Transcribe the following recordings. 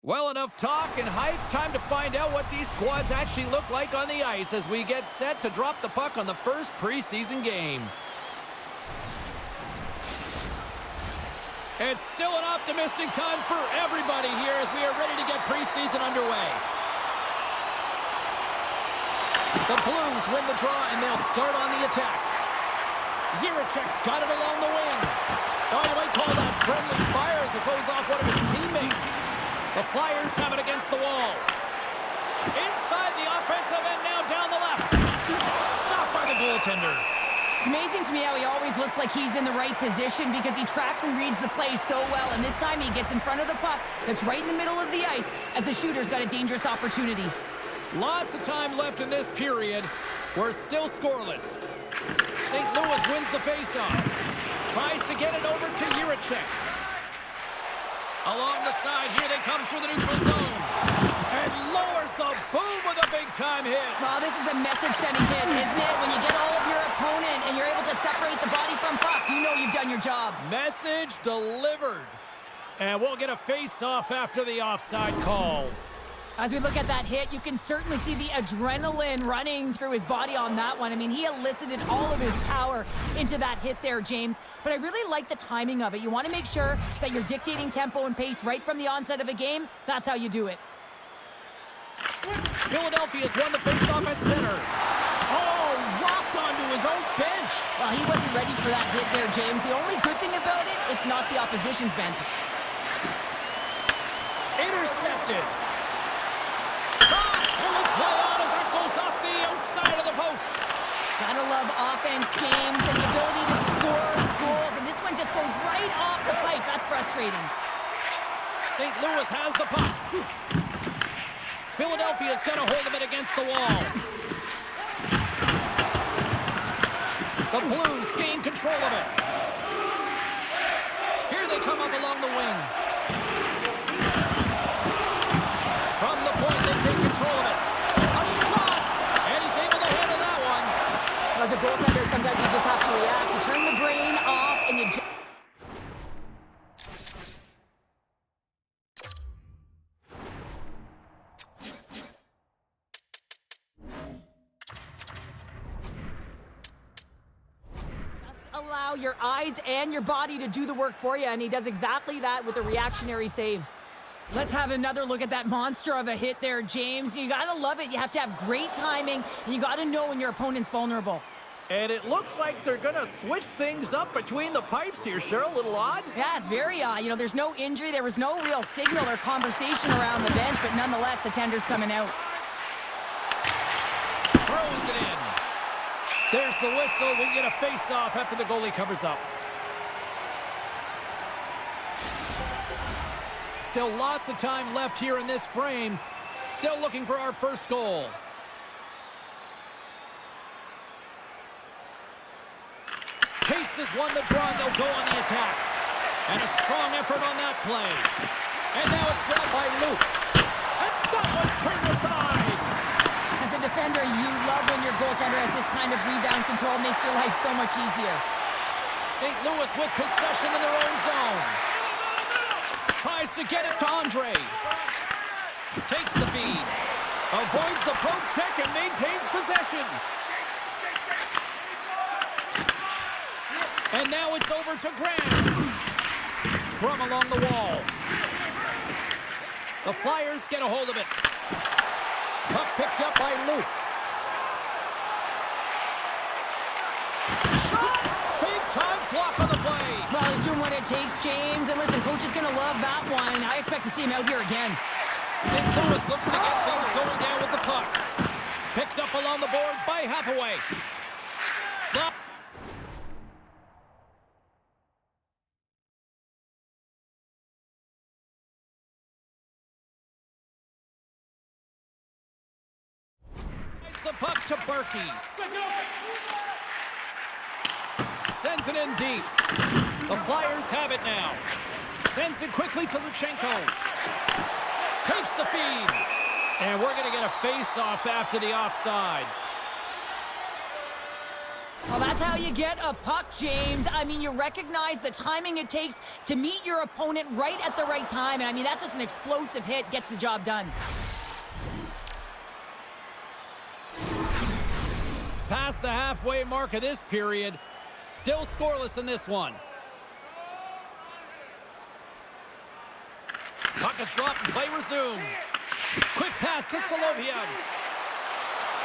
Well, enough talk and hype. Time to find out what these squads actually look like on the ice as we get set to drop the puck on the first preseason game. It's still an optimistic time for everybody here as we are ready to get preseason underway. The Blues win the draw and they'll start on the attack. Jiricek's got it along the wing. Oh, you might call that friendly fire as it goes off one of his teammates. The Flyers have it against the wall. Inside the offensive end now down the left. Stopped by the goaltender. It's amazing to me how he always looks like he's in the right position because he tracks and reads the play so well. And this time he gets in front of the puck that's right in the middle of the ice as the shooter's got a dangerous opportunity. Lots of time left in this period. We're still scoreless. St. Louis wins the faceoff. Tries to get it over to Jiricek. Along the side, here they come through the neutral zone. And lowers the boom with a big-time hit. Well, this is a message-sending hit, isn't it? When you get all of your opponent and you're able to separate the body from puck, you know you've done your job. Message delivered. And we'll get a face-off after the offside call. As we look at that hit, you can certainly see the adrenaline running through his body on that one. I mean, he elicited all of his power into that hit there, James. But I really like the timing of it. You want to make sure that you're dictating tempo and pace right from the onset of a game. That's how you do it. Philadelphia's won the faceoff at center. Oh, rocked onto his own bench. Well, he wasn't ready for that hit there, James. The only good thing about it, it's not the opposition's bench. Intercepted. And we'll play on as that goes off the outside of the post. Gotta love offense, James, and the ability to score goals. And this one just goes right off the pipe. That's frustrating. St. Louis has the puck. Philadelphia's got a hold of it against the wall. The Blues gain control of it. Here they come up along the wing. From the point, they take control of it. A shot! And he's able to handle that one. As a goaltender, sometimes you just have to react. You turn the brain off and you... just allow your eyes and your body to do the work for you, and he does exactly that with a reactionary save. Let's have another look at that monster of a hit there, James. You gotta love it. You have to have great timing, and you gotta know when your opponent's vulnerable. And it looks like they're gonna switch things up between the pipes here, Cheryl. A little odd. Yeah, it's very odd. You know, there's no injury. There was no real signal or conversation around the bench, but nonetheless, the tender's coming out. Throws it in. There's the whistle. We get a face-off after the goalie covers up. Still lots of time left here in this frame. Still looking for our first goal. Cates has won the draw, and they'll go on the attack. And a strong effort on that play. And now it's grabbed by Luke. And that one's turned aside. As a defender, you love when your goaltender has this kind of rebound control. It makes your life so much easier. St. Louis with possession in their own zone. Tries to get it to Andre. Takes the feed. Avoids the poke check and maintains possession. And now it's over to Grant. Scrum along the wall. The Flyers get a hold of it. Puck picked up by Luke. Shot! Big time block on the play. Well, he's doing what it takes, James. And listen, coach is going to love that one. I expect to see him out here again. St. Louis looks to get things going down with the puck. Picked up along the boards by Hathaway. Stop. The puck to Berkey. Sends it in deep. The Flyers have it now. Sends it quickly to Luchenko. Takes the feed. And we're going to get a face-off after the offside. Well, that's how you get a puck, James. I mean, you recognize the timing it takes to meet your opponent right at the right time. And I mean, that's just an explosive hit, gets the job done. Past the halfway mark of this period. Still scoreless in this one. Puck is dropped and play resumes. Quick pass to Solovyov.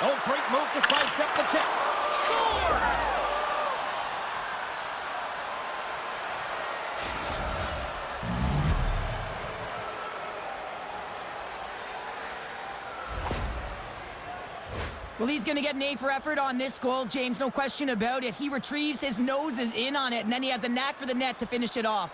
Oh, great move to sidestep the check. Scores! Well, he's going to get an A for effort on this goal, James. No question about it. He retrieves, his nose is in on it, and then he has a knack for the net to finish it off.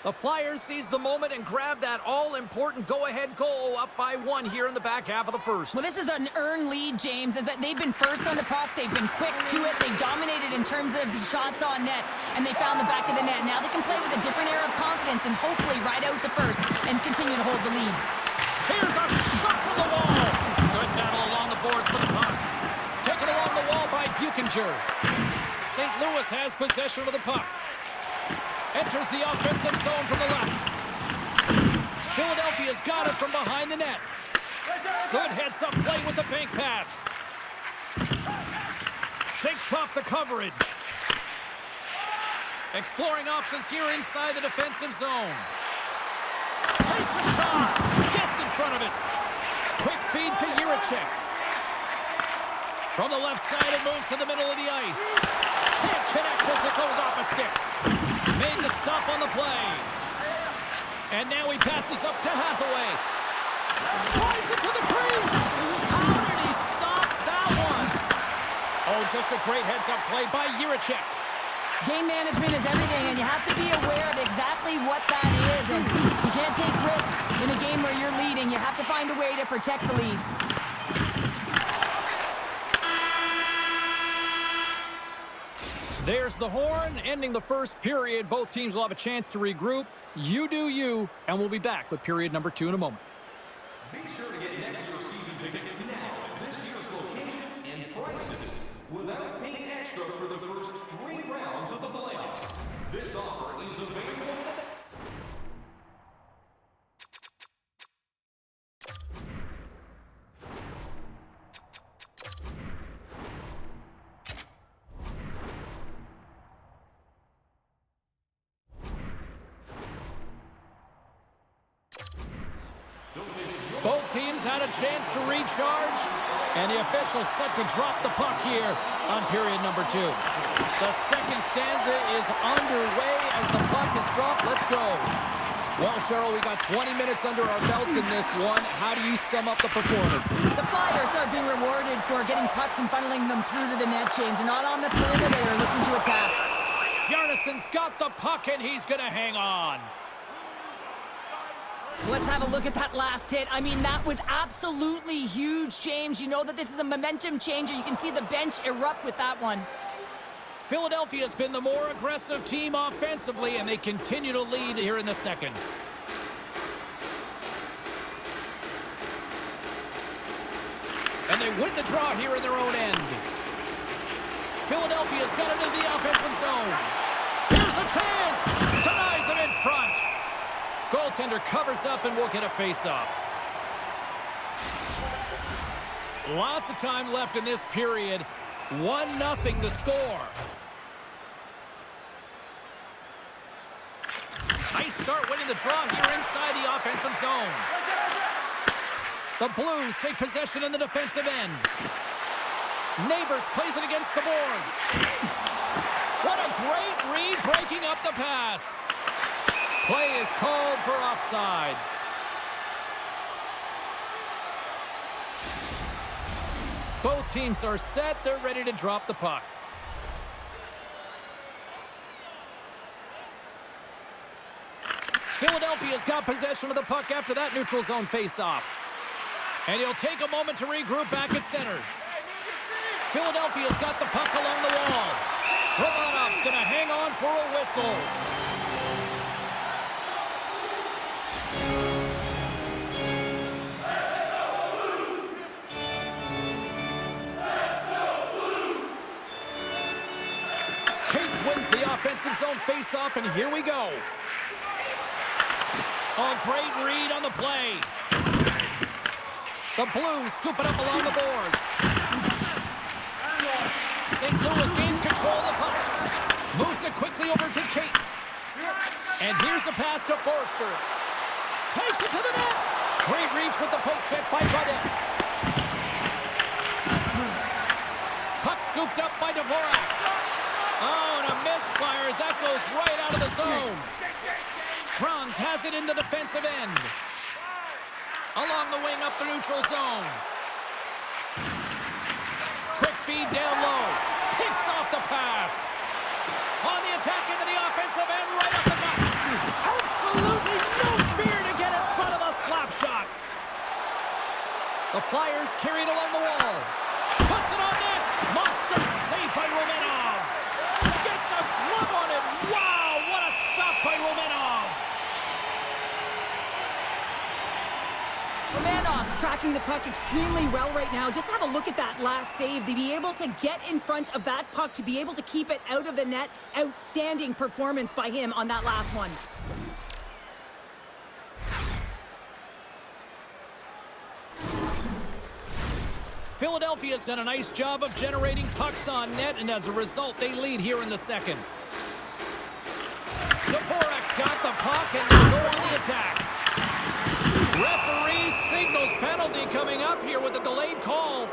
The Flyers seize the moment and grab that all-important go-ahead goal up by 1 here in the back half of the first. Well, this is an earned lead, James, is that they've been first on the puck. They've been quick to it. They dominated in terms of shots on net, and they found the back of the net. Now they can play with a different air of confidence and hopefully ride out the first and continue to hold the lead. Here's a shot from the wall. Good battle along the boards for the puck. Taken along the wall by Buchinger. St. Louis has possession of the puck. Enters the offensive zone from the left. Philadelphia's got it from behind the net. Good heads-up play with the bank pass. Shakes off the coverage. Exploring options here inside the defensive zone. Takes a shot. Gets in front of it. Quick feed to Jiricek. From the left side, it moves to the middle of the ice. Can't connect as it goes off a stick. Made the stop on the play. And now he passes up to Hathaway. Drives it to the crease. How did he stop that one? Oh, just a great heads-up play by Jiricek. Game management is everything, and you have to be aware of exactly what that is. And you can't take risks in a game where you're leading. You have to find a way to protect the lead. There's the horn, ending the first period. Both teams will have a chance to regroup. You do you, and we'll be back with period number 2 in a moment. Be sure to get next year's season tickets now at this year's locations and prices without paying extra for the first 3 rounds of the playoffs. This offer is available. Both teams had a chance to recharge, and the officials set to drop the puck here on period number 2. The second stanza is underway as the puck is dropped. Let's go. Well, Cheryl, we got 20 minutes under our belts in this one. How do you sum up the performance? The Flyers are being rewarded for getting pucks and funneling them through to the net, James. They're not on the perimeter. They're looking to attack. Bjarnason's got the puck, and he's going to hang on. Let's have a look at that last hit. I mean, that was absolutely huge, James. You know that this is a momentum changer. You can see the bench erupt with that one. Philadelphia's been the more aggressive team offensively, and they continue to lead here in the second. And they win the draw here in their own end. Philadelphia's got it into the offensive zone. Here's a chance. Denies him in front. Goaltender covers up and will get a face-off. Lots of time left in this period. 1-0 to score. Nice start winning the draw here inside the offensive zone. The Blues take possession in the defensive end. Neighbors plays it against the boards. What a great read breaking up the pass. Play is called for offside. Both teams are set. They're ready to drop the puck. Philadelphia's got possession of the puck after that neutral zone face-off. And he'll take a moment to regroup back at center. Philadelphia's got the puck along the wall. Romanov's going to hang on for a whistle. wins the offensive zone faceoff, and here we go. Oh, great read on the play. The Blues scoop it up along the boards. St. Louis gains control of the puck. Moves it quickly over to Cates. And here's the pass to Forster. Takes it to the net. Great reach with the poke check by Budette. Puck scooped up by Dvorak. Oh, and a misfire as that goes right out of the zone. Franz has it in the defensive end. Along the wing up the neutral zone. Quick feed down low. Picks off the pass. On the attack into the offensive end, right up the gut. Absolutely no fear to get in front of the slap shot. The Flyers carry it along the wall. Puts it on net. Monster save by Romanov. Gets a glove on it. Wow, what a stop by Romanov. Romanov's tracking the puck extremely well right now. Just have a look at that last save. To be able to get in front of that puck, to be able to keep it out of the net. Outstanding performance by him on that last one. Philadelphia's done a nice job of generating pucks on net, and as a result, they lead here in the second. Dvorak's got the puck, and they go on the attack. Referee signals penalty coming up here with a delayed call.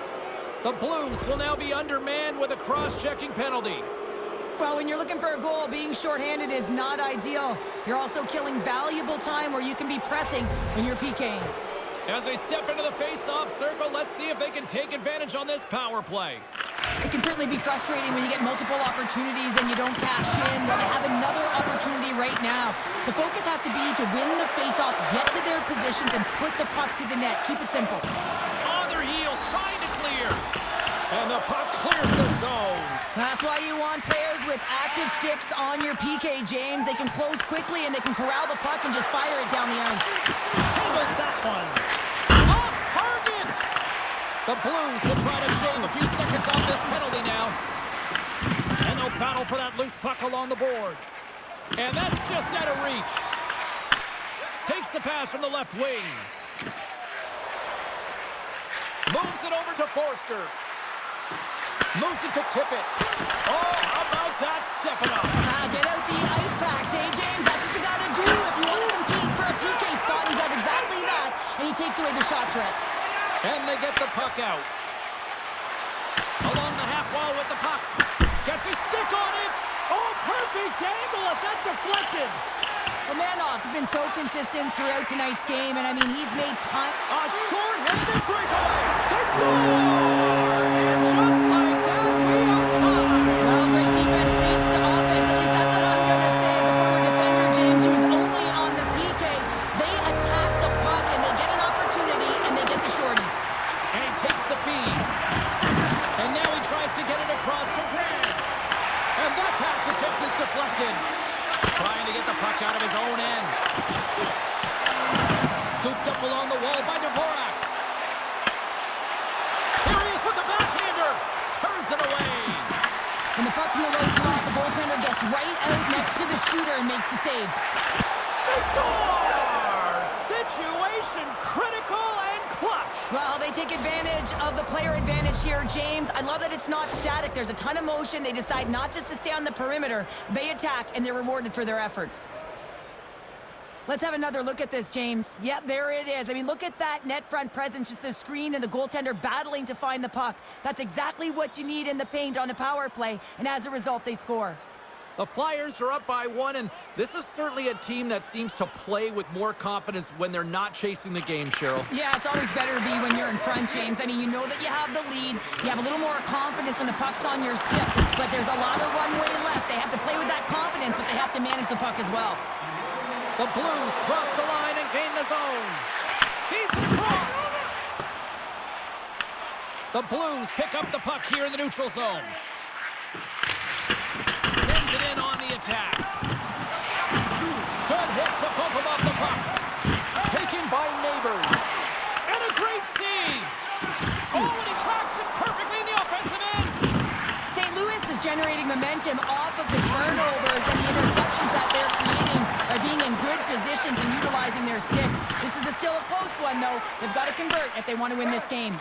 The Blues will now be undermanned with a cross-checking penalty. Well, when you're looking for a goal, being shorthanded is not ideal. You're also killing valuable time where you can be pressing when you're PKing. As they step into the face-off circle, let's see if they can take advantage on this power play. It can certainly be frustrating when you get multiple opportunities and you don't cash in. Well, they have another opportunity right now. The focus has to be to win the face-off, get to their positions, and put the puck to the net. Keep it simple. On their heels, trying to clear. And the puck clears the zone. That's why you want players with active sticks on your PK, James. They can close quickly and they can corral the puck and just fire it down the ice. Handles that one. Off target. The Blues will try to shave a few seconds off this penalty now. And they'll battle for that loose puck along the boards. And that's just out of reach. Takes the pass from the left wing. Moves it over to Forster. Moves it to Tippett. Oh, how about that stepping up? Get out the ice packs, eh, James? That's what you got to do if you want to compete for a PK spot. He does exactly that, and he takes away the shot threat. And they get the puck out. Along the half wall with the puck. Gets his stick on it. Oh, perfect angle as that deflected. Romanov's been so consistent throughout tonight's game, and I mean, he's made time. A short-handed breakaway. They score! And just like that, we are tied. Well, great defense leads to offense. At least that's what I'm going to say as a former defender, James, who was only on the PK. They attack the puck, and they get an opportunity, and they get the shorty. And he takes the feed. And now he tries to get it across to Rance. And that pass attempt is deflected. Trying to get the puck out of his own end. Scooped up along the wall by Dvorak. Here he is with the backhander. Turns it away. When the puck's in the right slot, the goaltender gets right out next to the shooter and makes the save. They score! Situation critical and clutch. Well, they take advantage of the player advantage here, James. I love that it's not static. There's a ton of motion. They decide not just to stay on the perimeter. They attack, and they're rewarded for their efforts. Let's have another look at this, James. Yep, there it is. I mean, look at that net front presence, just the screen and the goaltender battling to find the puck. That's exactly what you need in the paint on a power play, and as a result, they score. The Flyers are up by one, and this is certainly a team that seems to play with more confidence when they're not chasing the game, Cheryl. Yeah, it's always better to be when you're in front, James. I mean, you know that you have the lead. You have a little more confidence when the puck's on your stick, but there's a lot of runway left. They have to play with that confidence, but they have to manage the puck as well. The Blues cross the line and gain the zone. Feeds it across. The Blues pick up the puck here in the neutral zone. Sends it in on the attack. Good hit to bump him off the puck. Taken by Neighbors. And a great save. Oh, and he tracks it perfectly in the offensive end. St. Louis is generating momentum off of the turnovers and the interceptions that they're creating by being in good positions and utilizing their sticks. This is still a close one, though. They've got to convert if they want to win this game.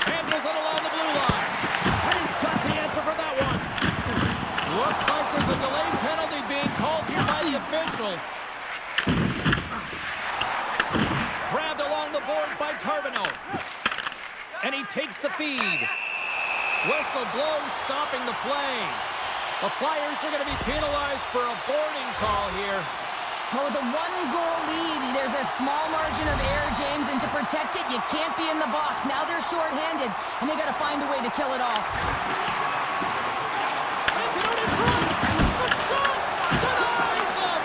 Handles it along the blue line. And he's got the answer for that one. Looks like there's a delayed penalty being called here by the officials. Grabbed along the boards by Carbonneau. And he takes the feed. Whistle blows, stopping the play. The Flyers are going to be penalized for a boarding call here. Well, with a one-goal lead, there's a small margin of error, James, and to protect it, you can't be in the box. Now they're short-handed, and they got to find a way to kill it off. Sends it out in front. The shot denies him.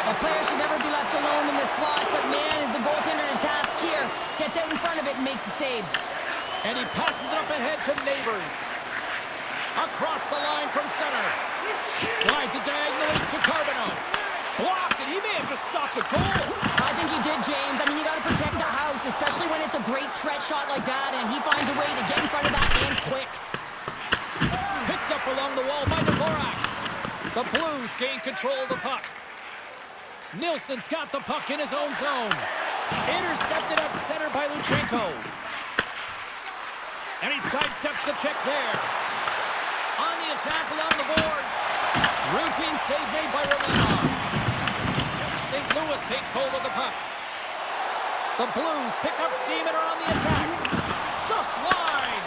A player should never be left alone in the slot, but man, is the goaltender to task here. Gets out in front of it and makes the save. And he passes it up ahead to Neighbors. Across the line from center. Slides it diagonally to Carbonneau. Blocked, and he may have just stopped the goal. I think he did, James. I mean, you got to protect the house, especially when it's a great threat shot like that, and he finds a way to get in front of that and quick. Picked up along the wall by Dvorak. The Blues gain control of the puck. Nilsson's got the puck in his own zone. Intercepted at center by Luchenko. And he sidesteps the check there. On the attack along the boards. Routine save made by Romanov. St. Louis takes hold of the puck. The Blues pick up steam and are on the attack. Just wide.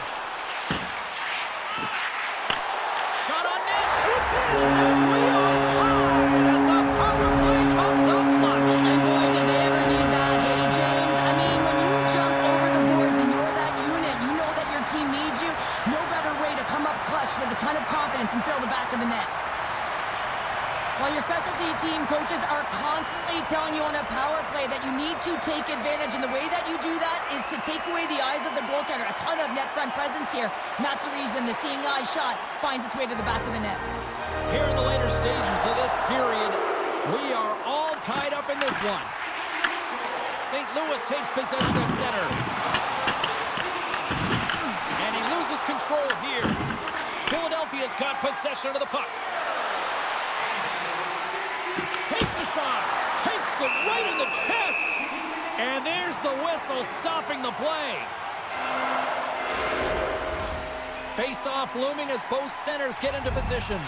Shot on net. It's in. And we are tied as the power play comes up clutch. And boy, did they ever need that. Hey, James, I mean, when you jump over the boards and you're that unit, you know that your team needs you. No better way to come up clutch with a ton of confidence and fill the back of the net. While your specialty team coaches are constantly telling you on a power play that you need to take advantage, and the way that you do that is to take away the eyes of the goaltender. A ton of net front presence here, and that's the reason the seeing eye shot finds its way to the back of the net. Here in the later stages of this period, we are all tied up in this one. St. Louis takes possession at center. And he loses control here. Philadelphia's got possession of the puck. Takes a shot, takes it right in the chest, and there's the whistle stopping the play. Face-off looming as both centers get into position.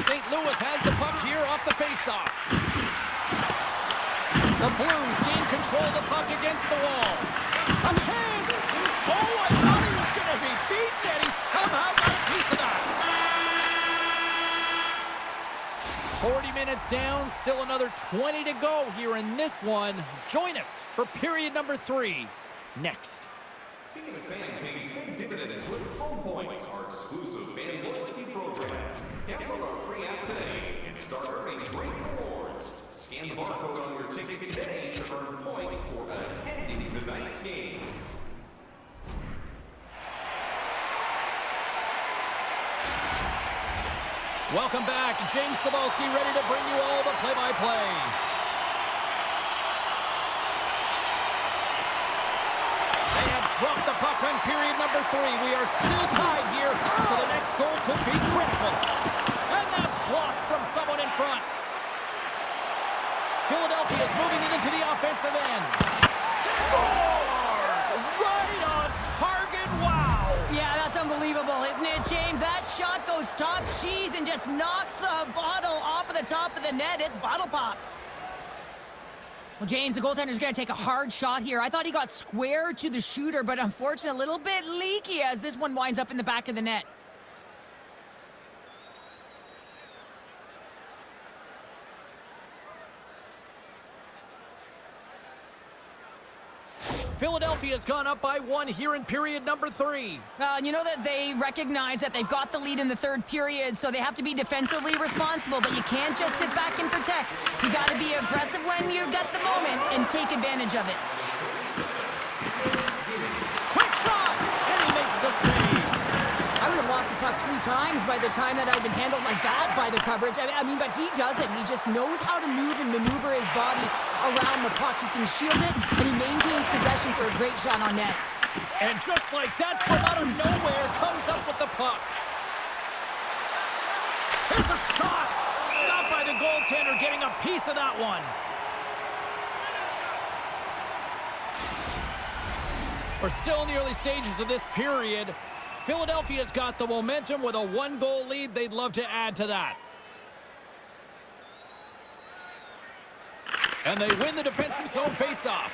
St. Louis has the puck here off the face-off. The Blues gain control of the puck against the wall. A chance! Oh, I thought he was going to be beaten, and he somehow got a piece of that. 40 minutes down, still another 20 to go here in this one. Join us for period number 3 next. Speaking of fan pays big dividends with Home Points, our exclusive fan loyalty program. Download our free app today and start earning great rewards. Scan the barcode on your ticket today to earn points for attending tonight's game. Welcome back. James Cybulski ready to bring you all the play-by-play. They have dropped the puck on period number 3. We are still tied here, so the next goal could be critical. And that's blocked from someone in front. Philadelphia is moving it into the offensive end. Scores! Right on target. Wow! Yeah, that's unbelievable, isn't it, James? That shot goes top cheese and just knocks the bottle off of the top of the net. It's bottle pops. Well, James, the goaltender's going to take a hard shot here. I thought he got square to the shooter, but unfortunately, a little bit leaky as this one winds up in the back of the net. Philadelphia's gone up by 1 here in period number 3. You know that they recognize that they've got the lead in the third period, so they have to be defensively responsible, but you can't just sit back and protect. You got to be aggressive when you get the moment and take advantage of it. Quick shot, and he makes the save. I would have lost the puck 3 times by the time that I've been handled like that by the coverage. I mean, but he doesn't. He just knows how to move and maneuver his body around the puck. He can shield it, and he maintains possession for a great shot on net. And just like that, from out of nowhere, comes up with the puck. Here's a shot. Stopped by the goaltender, getting a piece of that one. We're still in the early stages of this period. Philadelphia's got the momentum with a 1-goal lead. They'd love to add to that. And they win the defensive zone faceoff.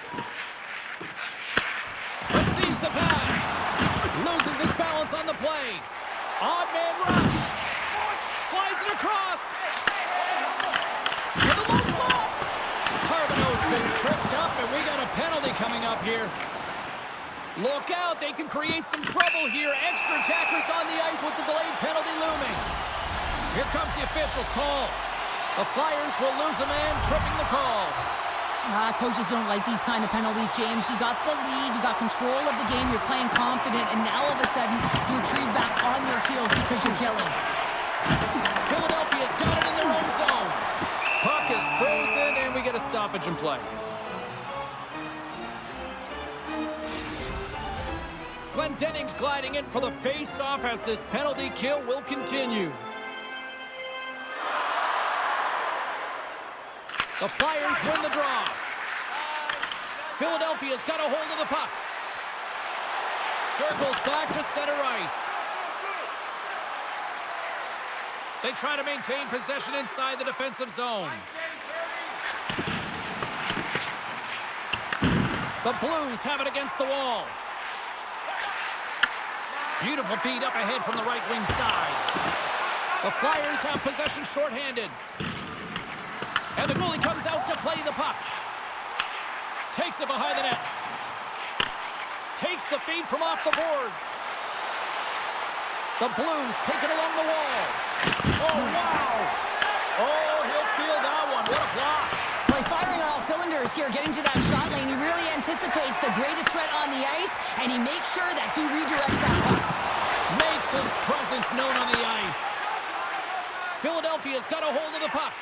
Receives the pass. Loses his balance on the play. Odd man rush. Slides it across. And the low slot. Carbonell's been tripped up, and we got a penalty coming up here. Look out, they can create some trouble here. Extra attackers on the ice with the delayed penalty looming. Here comes the official's call. The Flyers will lose a man, tripping the call. Coaches don't like these kind of penalties, James. You got the lead, you got control of the game, you're playing confident, and now all of a sudden, you retrieve back on your heels because you're killing. Philadelphia's got it in their own zone. Puck is frozen, and we get a stoppage in play. Glendenning's gliding in for the face-off as this penalty kill will continue. The Flyers win the draw. Philadelphia's got a hold of the puck. Circles back to center ice. They try to maintain possession inside the defensive zone. The Blues have it against the wall. Beautiful feed up ahead from the right wing side. The Flyers have possession shorthanded. And the goalie comes out to play the puck. Takes it behind the net. Takes the feed from off the boards. The Blues take it along the wall. Oh, wow! Oh, he'll feel that one. What a block. Well, he's firing on all cylinders here, getting to that shot lane. He really anticipates the greatest threat on the ice, and he makes sure that he redirects that puck. Makes his presence known on the ice. Philadelphia's got a hold of the puck.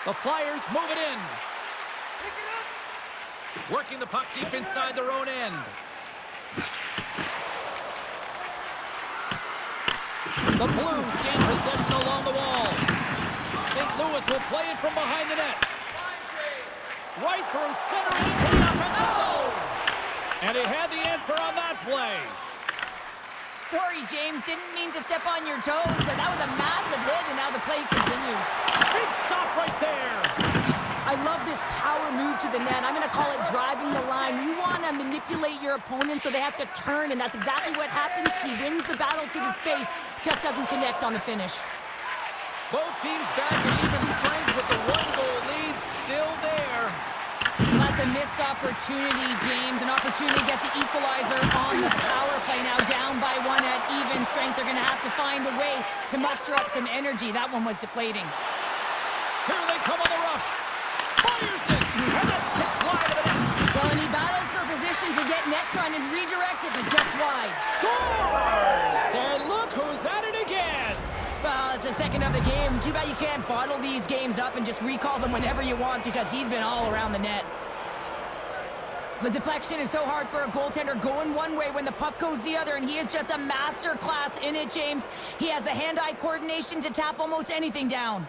The Flyers move it in. Working the puck deep inside their own end. The Blues gain possession along the wall. St. Louis will play it from behind the net. Right through center into the offensive zone. And he had the answer on that play. Sorry, James, didn't mean to step on your toes, but that was a massive hit, and now the play continues. Big stop right there. I love this power move to the net. I'm going to call it driving the line. You want to manipulate your opponent so they have to turn, and that's exactly what happens. He wins the battle to the space, just doesn't connect on the finish. Both teams back in even strength with the 1-goal lead still there. That's a missed opportunity, James. An opportunity to get the equalizer on the power play. Now down by 1 at even strength. They're going to have to find a way to muster up some energy. That one was deflating. Here they come on the rush. Fires it. And that's tipped wide of the net. Well, and he battles for position to get net front and redirects it, but just wide. Scores! And look who's at it again. Well, it's the second of the game. Too bad you can't bottle these games up and just recall them whenever you want because he's been all around the net. The deflection is so hard for a goaltender going one way when the puck goes the other, and he is just a master class in it, James. He has the hand-eye coordination to tap almost anything down.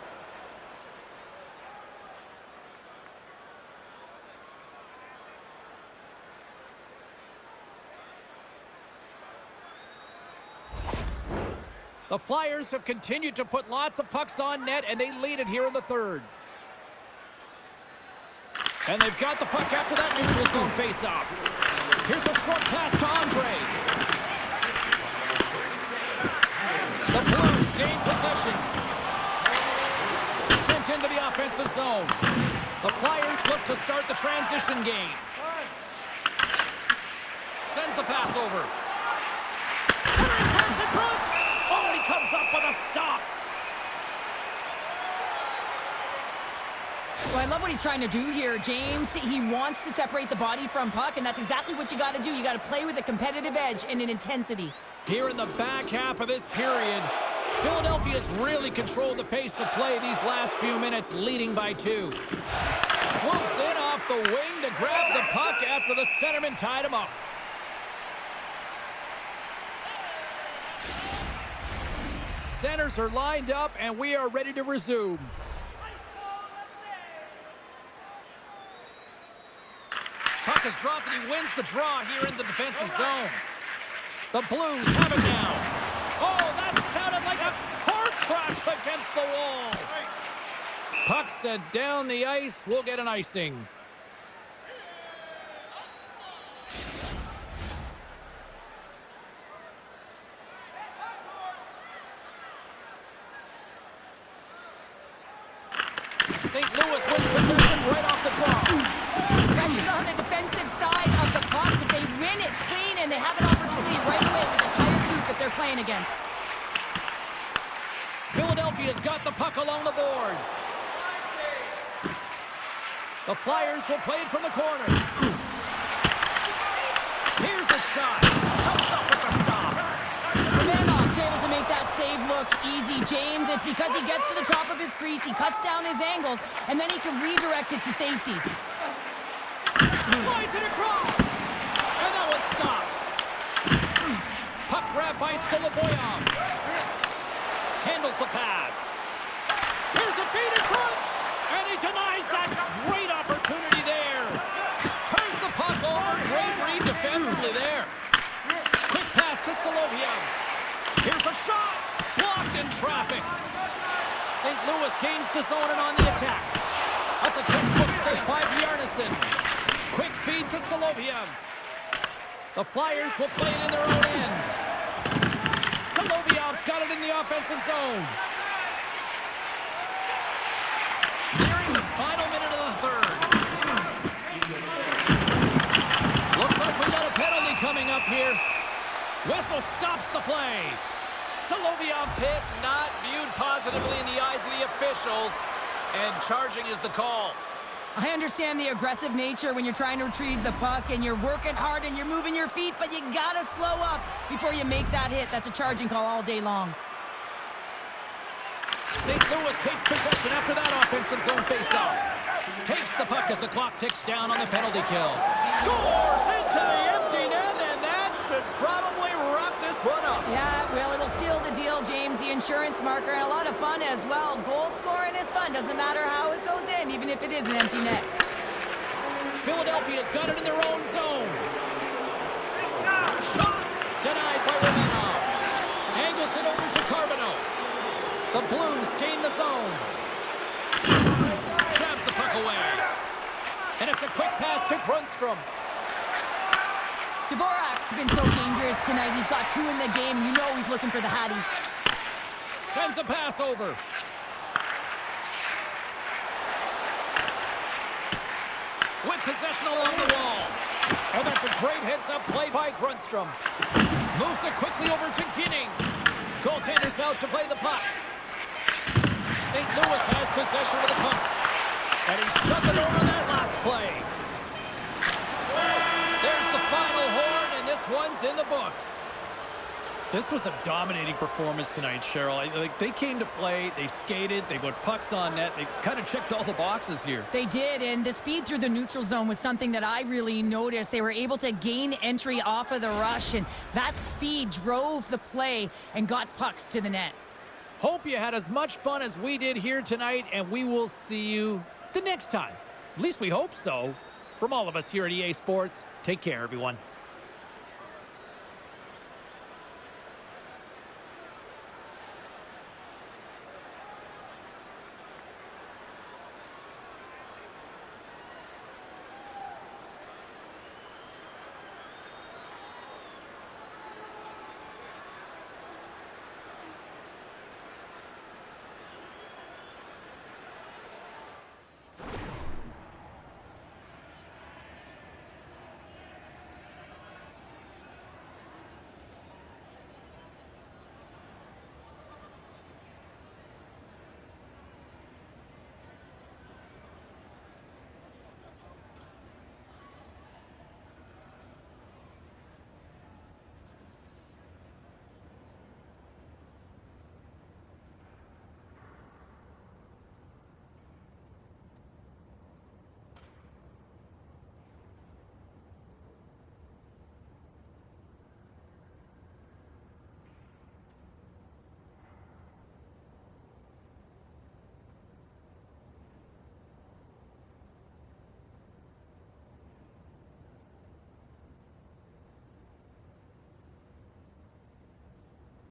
The Flyers have continued to put lots of pucks on net, and they lead it here in the third. And they've got the puck after that neutral zone faceoff. Here's a short pass to Andre. The Blues gain possession. Sent into the offensive zone. The Flyers look to start the transition game. Sends the pass over. Centering pass in front. Oh, and he comes up with a stop. Well, I love what he's trying to do here, James. He wants to separate the body from puck, and that's exactly what you got to do. You got to play with a competitive edge and an intensity. Here in the back half of this period, Philadelphia's really controlled the pace of play these last few minutes, leading by 2. Swoops in off the wing to grab the puck after the centerman tied him up. Centers are lined up, and we are ready to resume. Puck is dropped, and he wins the draw here in the defensive zone. The Blues have it now. Oh, that sounded like a car crash against the wall. Puck sent down the ice. We'll get an icing. St. Louis wins possession right off the draw. Pressure's on the defensive side of the puck, but they win it clean, and they have an opportunity right away with the tired group that they're playing against. Philadelphia's got the puck along the boards. The Flyers will play it from the corner. Here's a shot. Comes up with the stop. Romanoff's able to make that save look easy, James. It's because he gets to the top of his crease, he cuts down his angles, and then he can redirect it to safety. Slides it across. And that one's stopped. Puck grab by Solovyov. Handles the pass. Here's a feed in front. And he denies that great opportunity there. Turns the puck over. Great read defensively there. Quick pass to Solovyov. Here's a shot. Blocked in traffic. St. Louis gains the zone and on the attack. That's a textbook save by Bjarnason. Quick feed to Solovyov. The Flyers will play it in their own end. Solovyov's got it in the offensive zone. Nearing the final minute of the third. Looks like we got a penalty coming up here. Whistle stops the play. Solovyov's hit not viewed positively in the eyes of the officials, and charging is the call. I understand the aggressive nature when you're trying to retrieve the puck and you're working hard and you're moving your feet, but you gotta slow up before you make that hit. That's a charging call all day long. St. Louis takes possession after that offensive zone faceoff. Takes the puck as the clock ticks down on the penalty kill. Scores into the empty net, and that should probably wrap this one up. Yeah, well, it'll seal the deal, James. The insurance marker, and a lot of fun as well. Goal scoring is fun. Doesn't matter how it goes in, even if it is an empty net. Philadelphia's got it in their own zone. Shot denied by Romanov. Angles it over to Carbonneau. The Blues gain the zone. Grabs the puck away. And it's a quick pass to Grundstrom. Dvorak's been so dangerous tonight. He's got 2 in the game. You know he's looking for the Hattie. Sends a pass over. With possession along the wall. And that's a great heads-up play by Grundstrom. Moves it quickly over to Ginning. Goaltender's out to play the puck. St. Louis has possession of the puck. And he shut the door on that last play. There's the final horn, and this one's in the books. This was a dominating performance tonight, Cheryl. They came to play, they skated, they put pucks on net, they kind of checked all the boxes here. They did, and the speed through the neutral zone was something that I really noticed. They were able to gain entry off of the rush, and that speed drove the play and got pucks to the net. Hope you had as much fun as we did here tonight, and we will see you the next time. At least we hope so. From all of us here at EA Sports, take care, everyone.